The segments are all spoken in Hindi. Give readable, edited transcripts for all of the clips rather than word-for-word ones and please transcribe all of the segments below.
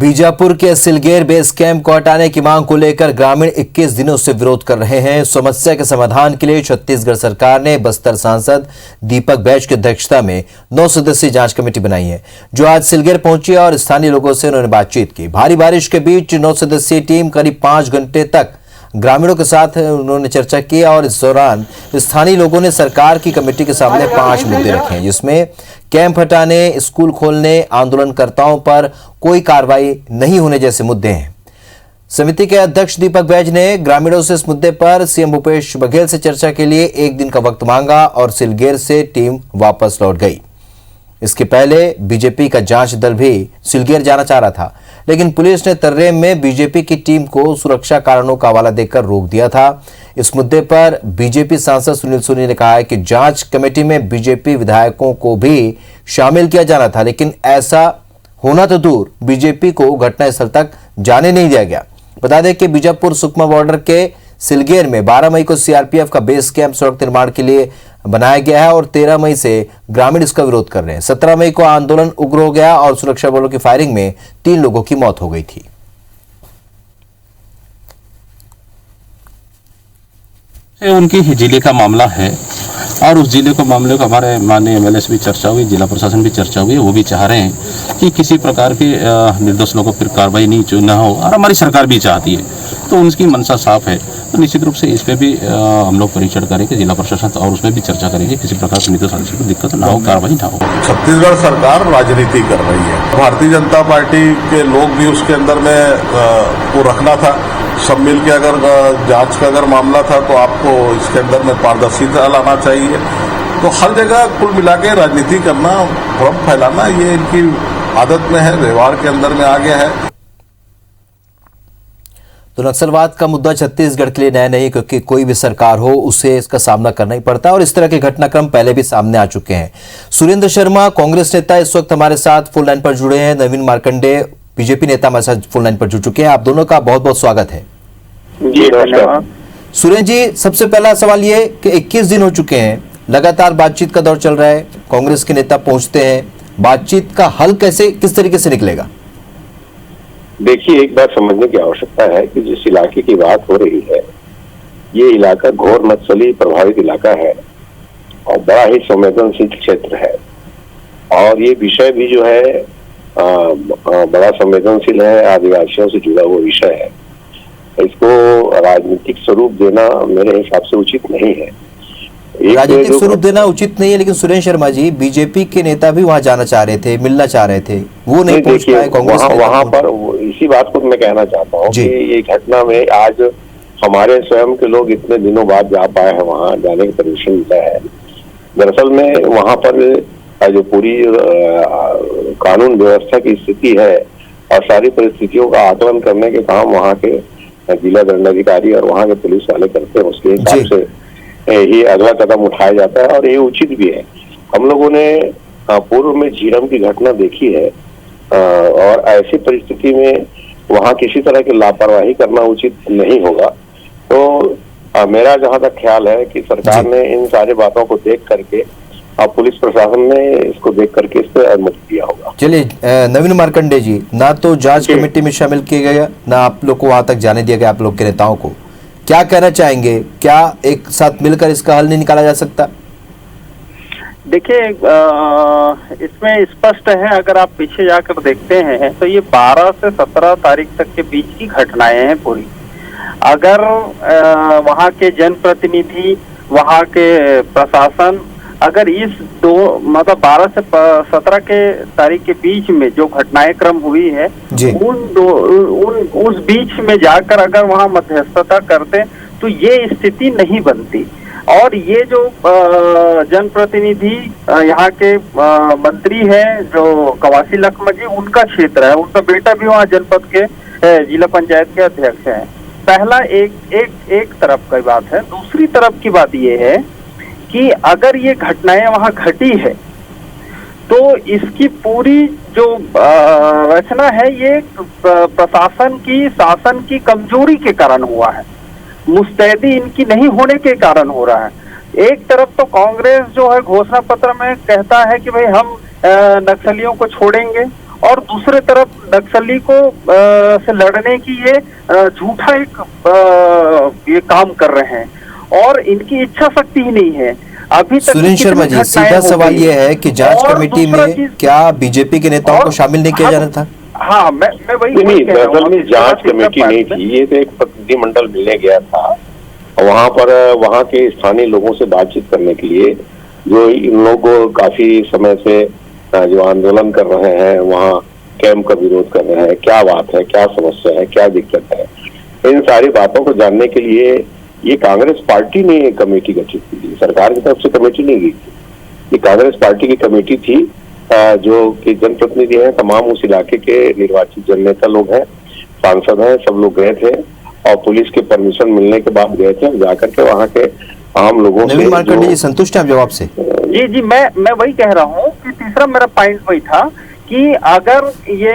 बीजापुर के सिलगेर बेस कैंप को हटाने की मांग को लेकर ग्रामीण 21 दिनों से विरोध कर रहे हैं। समस्या के समाधान के लिए छत्तीसगढ़ सरकार ने बस्तर सांसद दीपक बैज की अध्यक्षता में 9 सदस्यीय जांच कमेटी बनाई है, जो आज सिलगेर पहुंची और स्थानीय लोगों से उन्होंने बातचीत की। भारी बारिश के बीच 9 सदस्यीय टीम करीब 5 घंटे तक ग्रामीणों के साथ उन्होंने चर्चा की और इस दौरान स्थानीय लोगों ने सरकार की कमेटी के सामने 5 मुद्दे रखे हैं, जिसमें कैंप हटाने, स्कूल खोलने, आंदोलनकर्ताओं पर कोई कार्रवाई नहीं होने जैसे मुद्दे हैं। समिति के अध्यक्ष दीपक बैज ने ग्रामीणों से इस मुद्दे पर सीएम भूपेश बघेल से चर्चा के लिए 1 दिन का वक्त मांगा और सिलगेर से टीम वापस लौट गई। इसके पहले बीजेपी का जांच दल भी सिलगेर जाना चाह रहा था, लेकिन पुलिस ने तर्रेम में बीजेपी की टीम को सुरक्षा कारणों का हवाला देकर रोक दिया था। इस मुद्दे पर बीजेपी सांसद सुनील सोनी ने कहा है कि जांच कमेटी में बीजेपी विधायकों को भी शामिल किया जाना था, लेकिन ऐसा होना तो दूर, बीजेपी को घटनास्थल तक जाने नहीं दिया गया। बता दें कि बीजापुर सुकमा बॉर्डर के सिलगेर में 12 मई को सीआरपीएफ का बेस कैंप सड़क निर्माण के लिए बनाया गया है और 13 मई से ग्रामीण इसका विरोध कर रहे हैं। 17 मई को आंदोलन उग्र हो गया और सुरक्षा बलों की फायरिंग में 3 लोगों की मौत हो गई थी। उनकी ही जिले का मामला है और उस जिले को मामले को हमारे माननीय एमएलए से भी चर्चा हुई, जिला प्रशासन भी चर्चा हुई। वो भी चाह रहे हैं कि किसी प्रकार के निर्दोष लोगों पर कार्रवाई नहीं ना हो और हमारी सरकार भी चाहती है, तो उनकी मंशा साफ है। तो निश्चित रूप से इस पे भी हम लोग परीक्षण करेंगे, जिला प्रशासन और उसमें भी चर्चा करेंगे, किसी प्रकार से निर्दोष आदमी को दिक्कत ना हो, कार्रवाई ना हो। छत्तीसगढ़ सरकार राजनीति कर रही है, भारतीय जनता पार्टी के लोग भी उसके अंदर में वो रखना था। सब मिल के अगर जांच का अगर मामला था तो आपको इसके अंदर में पारदर्शिता लाना चाहिए। तो हर जगह कुल मिला के राजनीति करना, भ्रम फैलाना, ये इनकी आदत में है, व्यवहार के अंदर में आ गया है। तो नक्सलवाद का मुद्दा छत्तीसगढ़ के लिए नया नहीं, क्योंकि कोई भी सरकार हो उसे इसका सामना करना ही पड़ता है और इस तरह के घटनाक्रम पहले भी सामने आ चुके हैं। सुरेंद्र शर्मा कांग्रेस नेता इस वक्त हमारे साथ फोन लाइन पर जुड़े हैं। नवीन मार्कंडे बीजेपी नेता हमारे साथ फोन लाइन पर जुड़ चुके हैं। आप दोनों का बहुत बहुत स्वागत है। जी धन्यवाद। सुरेंद्र जी, सबसे पहला सवाल ये कि 21 दिन हो चुके हैं, लगातार बातचीत का दौर चल रहा है, कांग्रेस के नेता पहुंचते हैं, बातचीत का हल किस तरीके से निकलेगा? देखिए, एक बात समझने की आवश्यकता है कि जिस इलाके की बात हो रही है, ये इलाका घोर नक्सली प्रभावित इलाका है और बड़ा ही संवेदनशील क्षेत्र है और ये विषय भी जो है बड़ा संवेदनशील है, आदिवासियों से जुड़ा हुआ विषय है। इसको राजनीतिक स्वरूप देना मेरे हिसाब से उचित नहीं है। राजनीतिक स्वरूप देना उचित नहीं है, लेकिन सुरेंद्र शर्मा जी, बीजेपी के नेता भी वहां जाना चाह रहे थे, मिलना चाह रहे थे, वो नहीं पहुंच पाए। कांग्रेस वहां पर इसी बात को मैं कहना चाहता हूँ कि ये घटना में आज हमारे स्वयं के लोग इतने दिनों बाद जा पाए हैं, वहां जाने की परमिशन मिला है। दरअसल में वहां पर जो पूरी कानून व्यवस्था की स्थिति है और सारी परिस्थितियों का आकलन करने के काम वहां के जिला दंडाधिकारी और वहां के पुलिस वाले करते हैं, उसके हिसाब से ही अगला कदम उठाया जाता है और ये उचित भी है। हम लोगों ने पूर्व में झीरम की घटना देखी है और ऐसी परिस्थिति में वहां किसी तरह की लापरवाही करना उचित नहीं होगा। तो मेरा जहां तक ख्याल है कि सरकार ने इन सारी बातों को देख करके और पुलिस प्रशासन ने इसको देख करके इस पर अनुमति दिया होगा। चलिए नवीन मार्कंडे जी, ना तो जांच कमेटी में शामिल किया गया, ना आप लोग को वहां तक जाने दिया गया, आप लोग के नेताओं को क्या कहना चाहेंगे? क्या एक साथ मिलकर इसका हल नहीं निकाला जा सकता? देखिए, इसमें स्पष्ट है, अगर आप पीछे जाकर देखते हैं तो ये 12 से 17 तारीख तक के बीच की घटनाएं हैं पूरी। अगर वहां के जनप्रतिनिधि, वहां के प्रशासन अगर इस 12 से 17 के तारीख के बीच में जो घटनाएं क्रम हुई है, उस बीच में जाकर अगर वहां मध्यस्थता करते तो ये स्थिति नहीं बनती। और ये जो जनप्रतिनिधि यहाँ के मंत्री हैं जो कवासी लखमा जी, उनका क्षेत्र है, उनका बेटा भी वहाँ जनपद के जिला पंचायत के अध्यक्ष हैं। पहला एक तरफ की बात है। दूसरी तरफ की बात ये है कि अगर ये घटनाएं वहां घटी है तो इसकी पूरी जो रचना है ये प्रशासन की, शासन की कमजोरी के कारण हुआ है, मुस्तैदी इनकी नहीं होने के कारण हो रहा है। एक तरफ तो कांग्रेस जो है घोषणा पत्र में कहता है कि भाई हम नक्सलियों को छोड़ेंगे और दूसरे तरफ नक्सली को से लड़ने की ये झूठा एक ये काम कर रहे हैं और इनकी इच्छा शक्ति ही नहीं है। अभी तक सुनील शर्मा जी, सीधा सवाल ये है कि जांच कमेटी में क्या बीजेपी के नेताओं को शामिल नहीं किया जाना था? हाँ, मैं वही नहीं, दरअसल में जांच कमेटी नहीं थी, ये तो एक प्रतिनिधिमंडल मिलने गया था वहां पर, वहां के स्थानीय लोगों से बातचीत करने के लिए, जो इन लोगों काफी समय से जो आंदोलन कर रहे हैं, वहाँ कैंप का विरोध कर रहे हैं, क्या बात है, क्या समस्या है, क्या दिक्कत है, इन सारी बातों को जानने के लिए ये कांग्रेस पार्टी ने कमेटी गठित की थी, सरकार की तरफ से कमेटी नहीं गई थी। ये कांग्रेस पार्टी की कमेटी थी जो कि जनप्रतिनिधि हैं, तमाम उस इलाके के निर्वाचित जननेता लोग हैं, सांसद हैं, सब लोग गए थे और पुलिस के परमिशन मिलने के बाद गए थे। जाकर के वहाँ के आम लोगों से मार्कंडे जी संतुष्ट हैं जवाब से? जी, मैं वही कह रहा हूँ कि तीसरा मेरा पॉइंट वही था कि अगर ये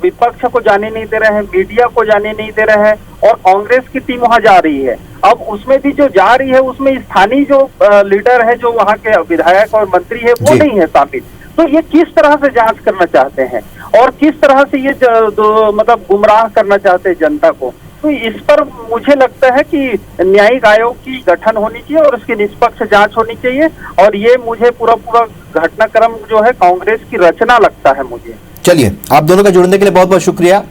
विपक्ष को जाने नहीं दे रहे हैं, मीडिया को जाने नहीं दे रहे हैं और कांग्रेस की टीम वहां जा रही है, अब उसमें भी जो जा रही है उसमें स्थानीय जो लीडर है, जो वहां के विधायक और मंत्री है, वो नहीं है शामिल, तो ये किस तरह से जांच करना चाहते हैं और किस तरह से ये मतलब गुमराह करना चाहते हैं जनता को। तो इस पर मुझे लगता है कि न्यायिक आयोग की गठन होनी चाहिए और उसकी निष्पक्ष जांच होनी चाहिए और ये मुझे पूरा घटनाक्रम जो है कांग्रेस की रचना लगता है मुझे। चलिए, आप दोनों का जुड़ने के लिए बहुत बहुत शुक्रिया।